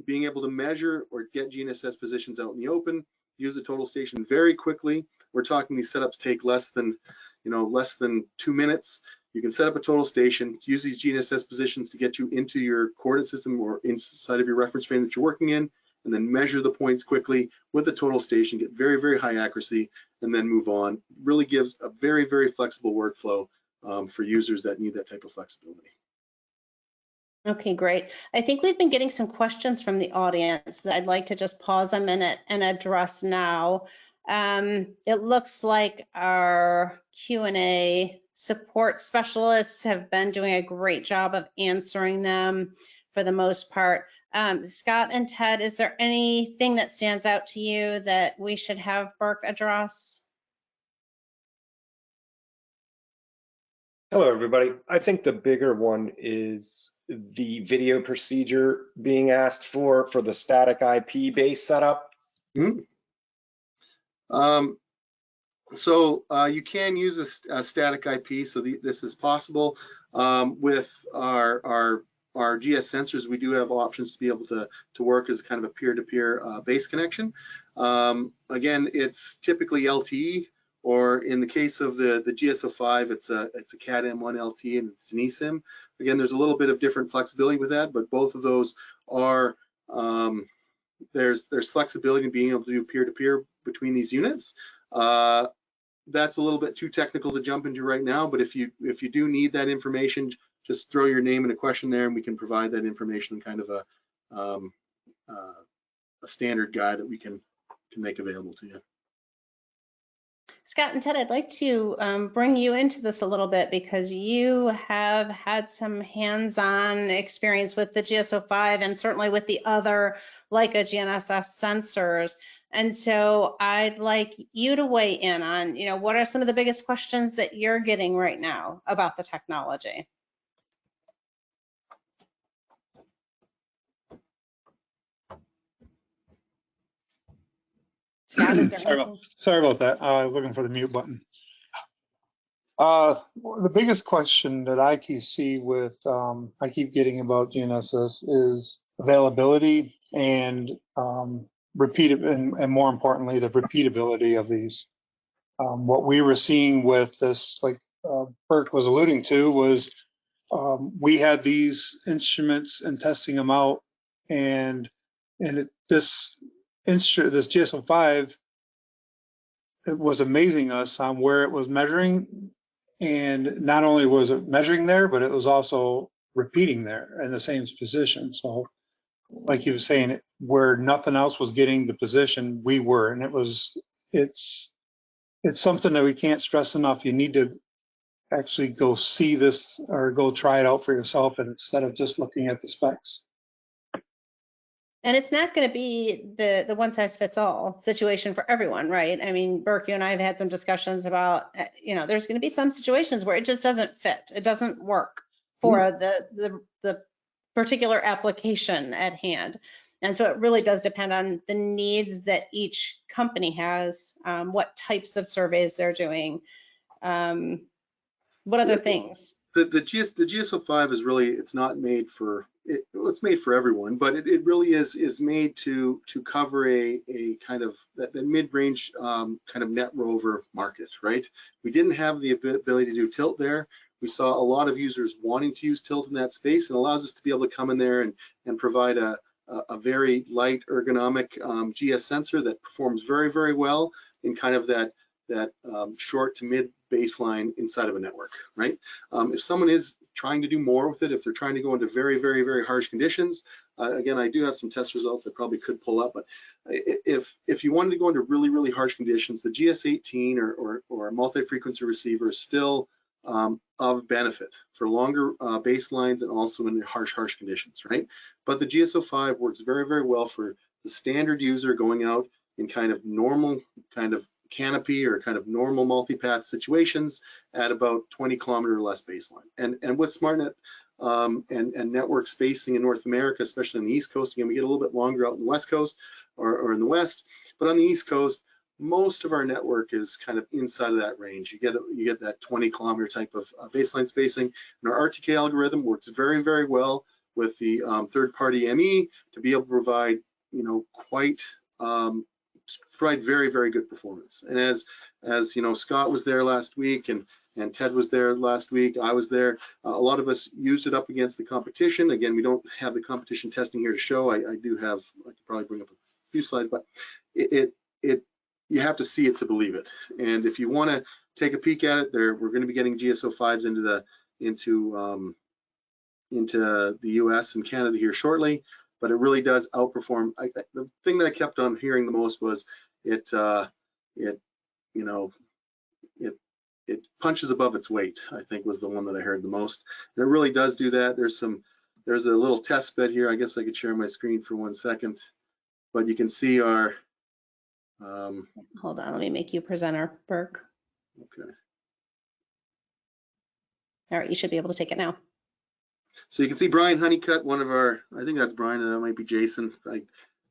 being able to measure or get GNSS positions out in the open, use the total station very quickly. We're talking these setups take less than 2 minutes. You can set up a total station, use these GNSS positions to get you into your coordinate system or inside of your reference frame that you're working in, and then measure the points quickly with the total station, get very, very high accuracy, and then move on. Really gives a very, very flexible workflow for users that need that type of flexibility. Okay, great. I think we've been getting some questions from the audience that I'd like to just pause a minute and address now. It looks like our Q&A support specialists have been doing a great job of answering them for the most part. Scott and Ted, is there anything that stands out to you that we should have Burke address? Hello, everybody. I think the bigger one is the video procedure being asked for the static IP based setup. Mm-hmm. You can use a static IP, so this is possible. With our GS sensors, we do have options to be able to work as kind of a peer-to-peer base connection. Again, it's typically LTE, or in the case of the GS05, it's a Cat M1 LTE and it's an eSIM. Again, there's a little bit of different flexibility with that, but both of those are there's flexibility in being able to do peer-to-peer between these units. That's a little bit too technical to jump into right now, but if you do need that information, just throw your name and a question there, and we can provide that information in kind of a standard guide that we can make available to you. Scott and Ted, I'd like to bring you into this a little bit because you have had some hands-on experience with the GS05 and certainly with the other Leica GNSS sensors. And so I'd like you to weigh in on, what are some of the biggest questions that you're getting right now about the technology? Scott, is there anything? Sorry about that. Looking for the mute button. The biggest question that I keep getting about GNSS is availability and and more importantly, the repeatability of these. What we were seeing with this, like Burke was alluding to, was we had these instruments and testing them out, and this GS05, it was amazing us on where it was measuring, and not only was it measuring there, but it was also repeating there in the same position. So like you were saying, where nothing else was getting the position, we were, and it's something that we can't stress enough. You need to actually go see this or go try it out for yourself, and instead of just looking at the specs. And it's not going to be the one size fits all situation for everyone, right? I mean, Burke, you and I have had some discussions about, there's going to be some situations where it just doesn't fit. It doesn't work for the particular application at hand. And so it really does depend on the needs that each company has, what types of surveys they're doing, what other things. The GS05 is really, it's not made for it. Well, it's made for everyone, but it really is made to cover a kind of that mid-range kind of net rover market, right? We didn't have the ability to do tilt there. We saw a lot of users wanting to use tilt in that space, and allows us to be able to come in there and provide a very light ergonomic GS sensor that performs very, very well in kind of that short to mid baseline inside of a network, right? If someone is trying to do more with it, if they're trying to go into very, very, very harsh conditions, again, I do have some test results I probably could pull up, but if you wanted to go into really, really harsh conditions, the GS18 or a multi-frequency receiver is still of benefit for longer baselines and also in harsh conditions, right? But the GS05 works very, very well for the standard user going out in kind of normal kind of canopy or kind of normal multipath situations at about 20 kilometer or less baseline. And with SmartNet and network spacing in North America, especially on the East Coast, again, we get a little bit longer out in the West Coast or in the West, but on the East Coast, most of our network is kind of inside of that range. You get that 20 kilometer type of baseline spacing, and our RTK algorithm works very, very well with the third-party ME to be able to provide, quite provide very, very good performance. And as you know, Scott was there last week, and Ted was there last week. I was there. A lot of us used it up against the competition. Again, we don't have the competition testing here to show. I do have. I could probably bring up a few slides, but you have to see it to believe it. And if you want to take a peek at it, we're going to be getting GS05s into the US and Canada here shortly, but it really does outperform. The thing that I kept on hearing the most was it punches above its weight, I think was the one that I heard the most. And it really does do that. There's a little test bed here. I guess I could share my screen for 1 second, but you can see our hold on, let me make you presenter, Burke. Okay. All right, you should be able to take it now. So you can see Brian Honeycutt, one of our, I think that's Brian, that might be Jason.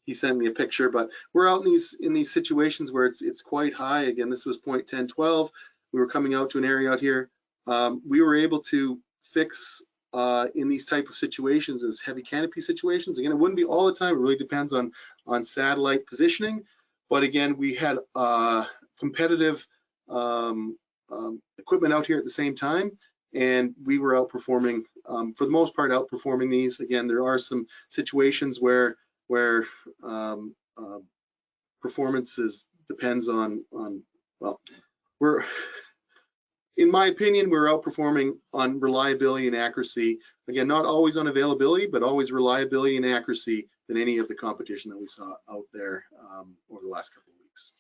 He sent me a picture, but we're out in these situations where it's quite high. Again, this was 0.1012. We were coming out to an area out here. We were able to fix in these type of situations, as heavy canopy situations. Again, it wouldn't be all the time. It really depends on satellite positioning. But again, we had competitive equipment out here at the same time, and we were outperforming, for the most part, outperforming these. Again, there are some situations where performances depends on well, in my opinion, we're outperforming on reliability and accuracy. Again, not always on availability, but always reliability and accuracy than any of the competition that we saw out there over the last couple of weeks.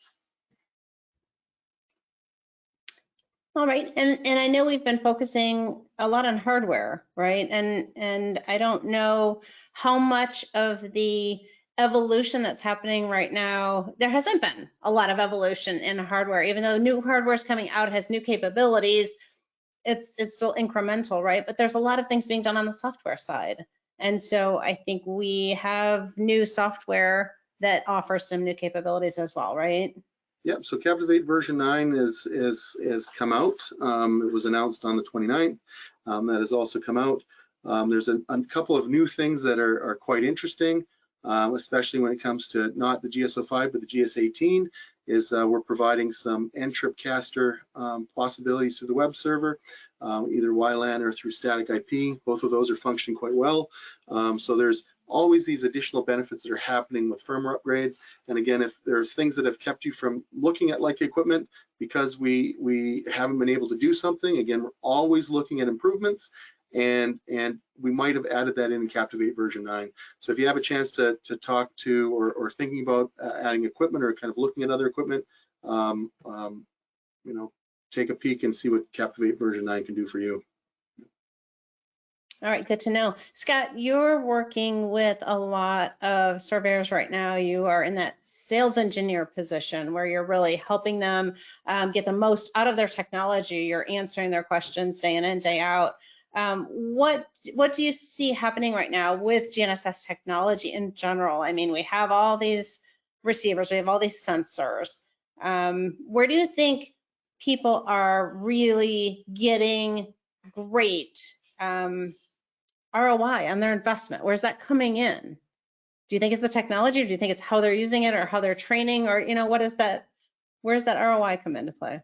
All right, and I know we've been focusing a lot on hardware, right? And I don't know how much of the evolution that's happening right now. There hasn't been a lot of evolution in hardware, even though new hardware is coming out, has new capabilities. It's still incremental, right? But there's a lot of things being done on the software side. And so I think we have new software that offers some new capabilities as well, right? Yep, so Captivate version 9 is come out. It was announced on the 29th. That has also come out. There's a couple of new things that are quite interesting, especially when it comes to not the GS05, but the GS18, is we're providing some end-trip caster possibilities through the web server, either WLAN or through static IP. Both of those are functioning quite well. So there's always these additional benefits that are happening with firmware upgrades. And again, if there's things that have kept you from looking at Leica equipment because we haven't been able to do something, again, we're always looking at improvements, and we might have added that in Captivate version 9. So if you have a chance to talk to or thinking about adding equipment or kind of looking at other equipment, take a peek and see what Captivate version 9 can do for you. All right, good to know. Scott, you're working with a lot of surveyors right now. You are in that sales engineer position where you're really helping them get the most out of their technology. You're answering their questions day in and day out. What do you see happening right now with GNSS technology in general? I mean, we have all these receivers, we have all these sensors. Where do you think people are really getting great ROI on their investment? Where's that coming in? Do you think it's the technology, or do you think it's how they're using it, or how they're training, or what is that? Where's that ROI come into play?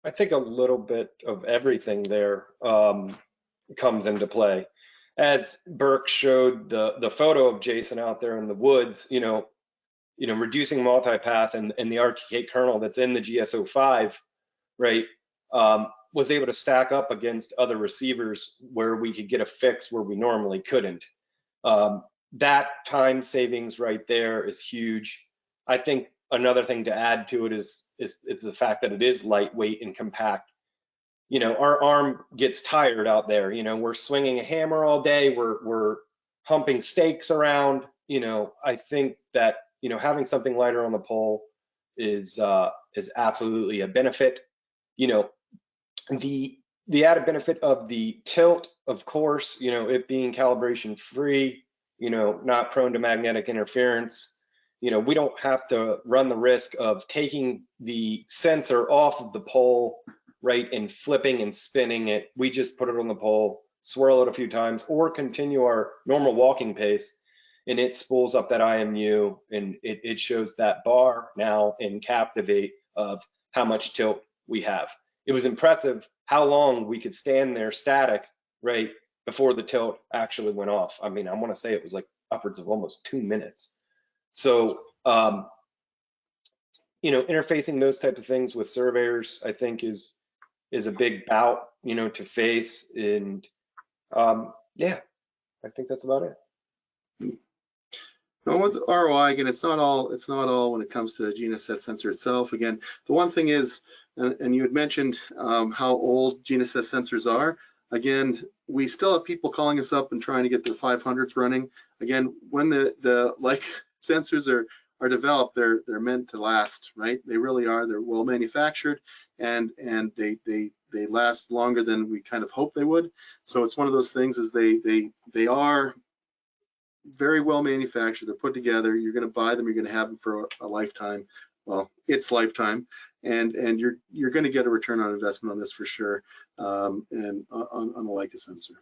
I think a little bit of everything there comes into play. As Burke showed the photo of Jason out there in the woods, reducing multipath and the RTK kernel that's in the GS05, right, was able to stack up against other receivers where we could get a fix where we normally couldn't. That time savings right there is huge. I think another thing to add to it is the fact that it is lightweight and compact. Our arm gets tired out there. We're swinging a hammer all day. We're humping stakes around. I think that having something lighter on the pole is absolutely a benefit. The added benefit of the tilt, of course, it being calibration free, not prone to magnetic interference. We don't have to run the risk of taking the sensor off of the pole, right, and flipping and spinning it. We just put it on the pole, swirl it a few times, or continue our normal walking pace and it spools up that IMU, and it shows that bar now in Captivate of how much tilt we have. It was impressive how long we could stand there static, right, before the tilt actually went off. I mean, I want to say it was like upwards of almost 2 minutes. So, you know, interfacing those types of things with surveyors, I think is a big bout, you know, to face. And yeah, I think that's about it. Now with ROI, again, it's not all when it comes to the GNSS sensor itself. Again, the one thing is, and you had mentioned how old GNSS sensors are. Again, we still have people calling us up and trying to get their 500s running. Again, when the like sensors are developed, they're meant to last, right? They really are. They're well manufactured, and they last longer than we kind of hope they would. So it's one of those things is they are very well manufactured. They're put together. You're going to buy them. You're going to have them for a lifetime. Well, its lifetime, and you're going to get a return on investment on this for sure, and on a Leica sensor.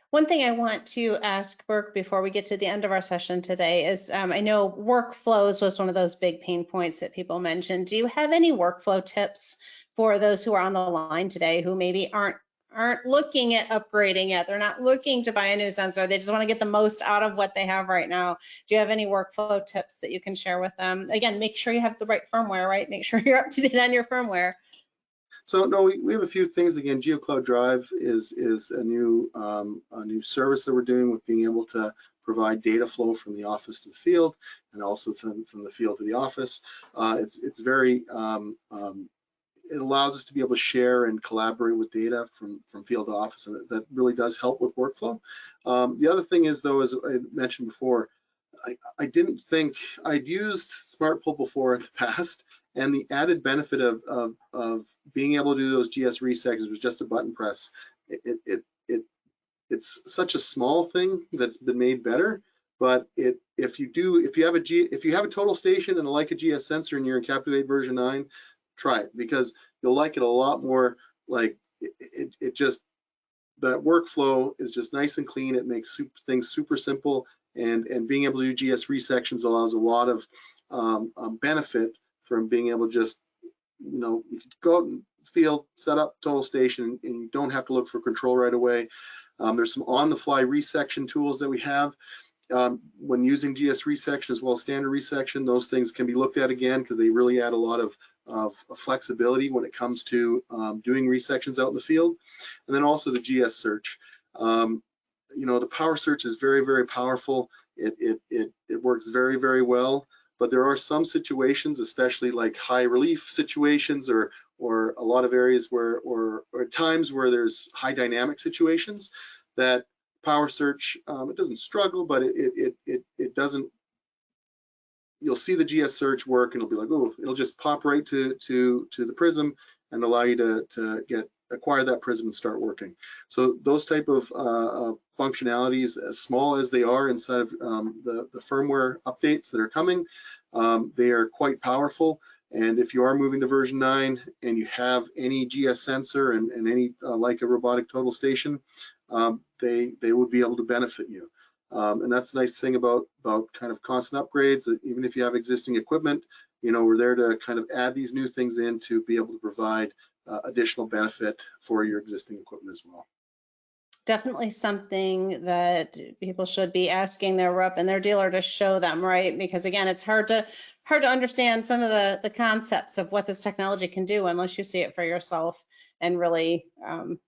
One thing I want to ask Burke before we get to the end of our session today is, I know workflows was one of those big pain points that people mentioned. Do you have any workflow tips for those who are on the line today who maybe aren't looking at upgrading yet? They're not looking to buy a new sensor. They just want to get the most out of what they have right now. Do you have any workflow tips that you can share with them? Again, make sure you have the right firmware, right? Make sure you're up to date on your firmware. So no, we have a few things. Again, GeoCloud Drive is a new service that we're doing with being able to provide data flow from the office to the field, and also from the field to the office. It's very it allows us to be able to share and collaborate with data from field to office, and that really does help with workflow. The other thing is, though, as I mentioned before, I didn't think I'd used SmartPull before in the past, and the added benefit of being able to do those GS resections with just a button press, it's such a small thing that's been made better. But if you have a total station and a Leica GS sensor and you're in Captivate version 9, try it, because you'll like it a lot more. Like it just, that workflow is just nice and clean. It makes things super simple, and being able to do GS resections allows a lot of benefit from being able to just, you know, you could go out in the field, set up total station, and you don't have to look for control right away. There's some on-the-fly resection tools that we have. When using GS resection as well as standard resection, those things can be looked at again, because they really add a lot of flexibility when it comes to doing resections out in the field. And then also the GS search. You know, the power search is very, very powerful. It works very, very well. But there are some situations, especially like high relief situations, or a lot of areas where, or times where there's high dynamic situations, that power search, it doesn't struggle, but it doesn't. You'll see the GS search work, and it'll be like, oh, it'll just pop right to the prism and allow you to acquire that prism and start working. So those type of functionalities, as small as they are inside of the firmware updates that are coming, they are quite powerful. And if you are moving to version 9 and you have any GS sensor and any Leica robotic total station, they would be able to benefit you. And that's the nice thing about kind of constant upgrades. Even if you have existing equipment, you know, we're there to kind of add these new things in to be able to provide additional benefit for your existing equipment as well. Definitely something that people should be asking their rep and their dealer to show them, right? Because again, it's hard to understand some of the concepts of what this technology can do unless you see it for yourself and really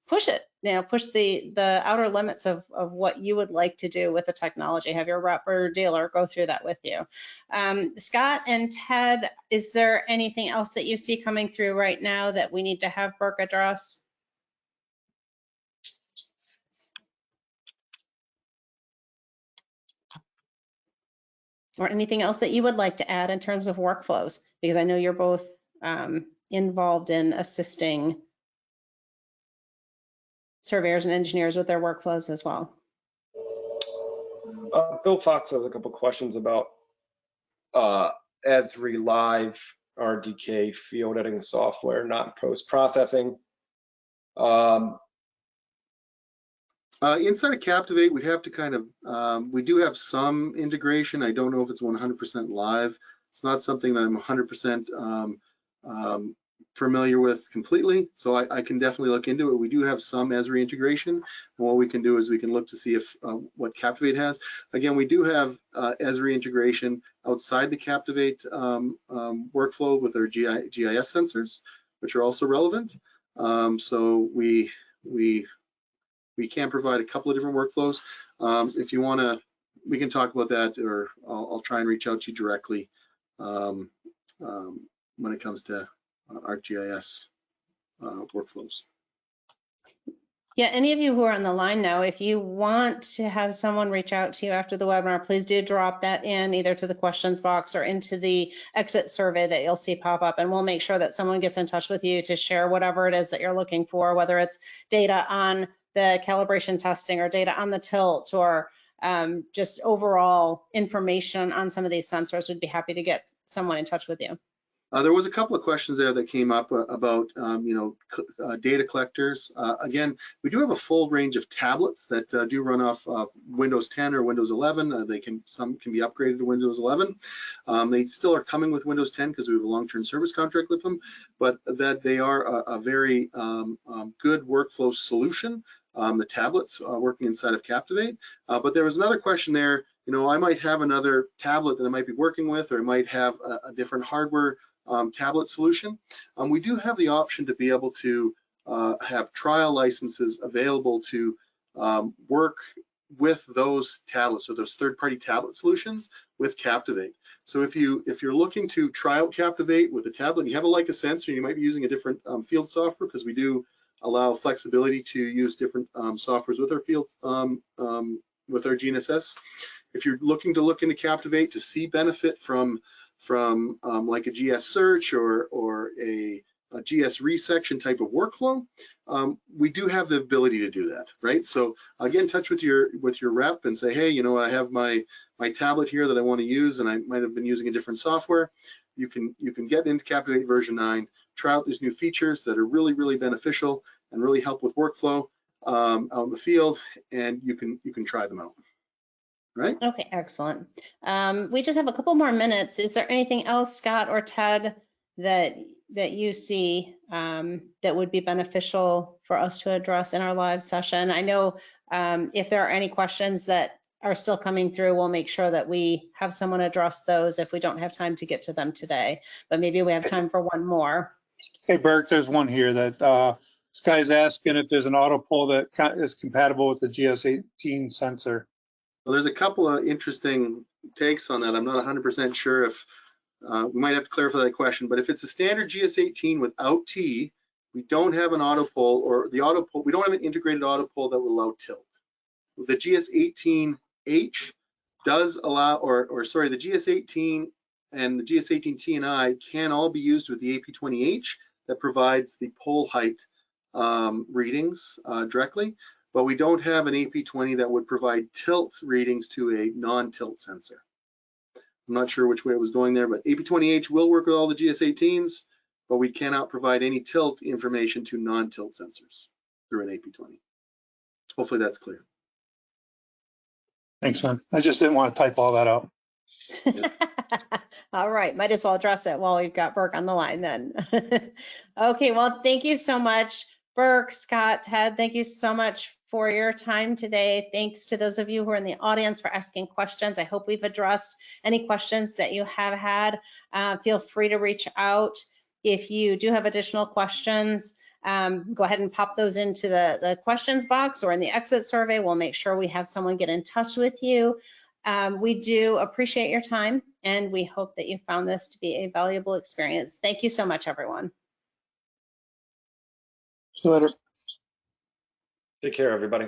push it, you know, push the outer limits of what you would like to do with the technology. Have your rep or dealer go through that with you. Scott and Ted, is there anything else that you see coming through right now that we need to have Burke address? Or anything else that you would like to add in terms of workflows? Because I know you're both involved in assisting surveyors and engineers with their workflows as well. Bill Fox has a couple questions about Esri Live RTK field editing software, not post-processing. Inside of Captivate, we'd have to kind of, we do have some integration. I don't know if it's 100% live. It's not something that I'm 100% familiar with completely, so I can definitely look into it. We do have some Esri integration, and what we can do is we can look to see if what Captivate has. Again, we do have Esri integration outside the Captivate workflow with our GIS sensors, which are also relevant. So we can provide a couple of different workflows. If you want to, we can talk about that, or I'll try and reach out to you directly when it comes to ArcGIS workflows. Yeah, any of you who are on the line now, if you want to have someone reach out to you after the webinar, please do drop that in either to the questions box or into the exit survey that you'll see pop up, and we'll make sure that someone gets in touch with you to share whatever it is that you're looking for, whether it's data on the calibration testing or data on the tilt, or just overall information on some of these sensors. We'd be happy to get someone in touch with you. There was a couple of questions there that came up about, data collectors. Again, we do have a full range of tablets that do run off Windows 10 or Windows 11. Some can be upgraded to Windows 11. They still are coming with Windows 10 because we have a long-term service contract with them, but that they are a very good workflow solution. The tablets working inside of Captivate. But there was another question there. I might have another tablet that I might be working with, or I might have a different hardware tablet solution. We do have the option to be able to have trial licenses available to work with those tablets, or those third-party tablet solutions with Captivate. So if you're looking to try out Captivate with a tablet, you have a Leica sensor, you might be using a different field software, because we do allow flexibility to use different softwares with our fields, with our GNSS. If you're looking to look into Captivate to see benefit from like a GS search or a GS resection type of workflow, we do have the ability to do that, right? So get in touch with your rep and say, hey, I have my tablet here that I want to use, and I might have been using a different software. You can get into Captivate version 9, try out these new features that are really, really beneficial and really help with workflow out in the field, and you can try them out. Right? Okay, excellent. We just have a couple more minutes. Is there anything else, Scott or Ted, that you see that would be beneficial for us to address in our live session? I know if there are any questions that are still coming through, we'll make sure that we have someone address those if we don't have time to get to them today, but maybe we have time for one more. Hey, Burke, there's one here that this guy's asking if there's an auto pull that is compatible with the GS18 sensor. Well, there's a couple of interesting takes on that. I'm not 100% sure if we might have to clarify that question, but if it's a standard GS18 without T, we don't have an auto pull, or the auto pull, we don't have an integrated auto pull that will allow tilt. The GS18H does allow, or sorry, the GS18 and the GS18T and I can all be used with the AP20H that provides the pole height readings directly. But we don't have an AP20 that would provide tilt readings to a non-tilt sensor. I'm not sure which way it was going there, but AP20H will work with all the GS18s, but we cannot provide any tilt information to non-tilt sensors through an AP20. Hopefully that's clear. Thanks, man. I just didn't want to type all that out. Yeah. All right, might as well address it while we've got Burke on the line then. Okay, well, thank you so much, Burke, Scott, Ted, thank you so much for your time today. Thanks to those of you who are in the audience for asking questions. I hope we've addressed any questions that you have had. Feel free to reach out. If you do have additional questions, go ahead and pop those into the questions box or in the exit survey. We'll make sure we have someone get in touch with you. We do appreciate your time, and we hope that you found this to be a valuable experience. Thank you so much, everyone. See you later. Take care, everybody.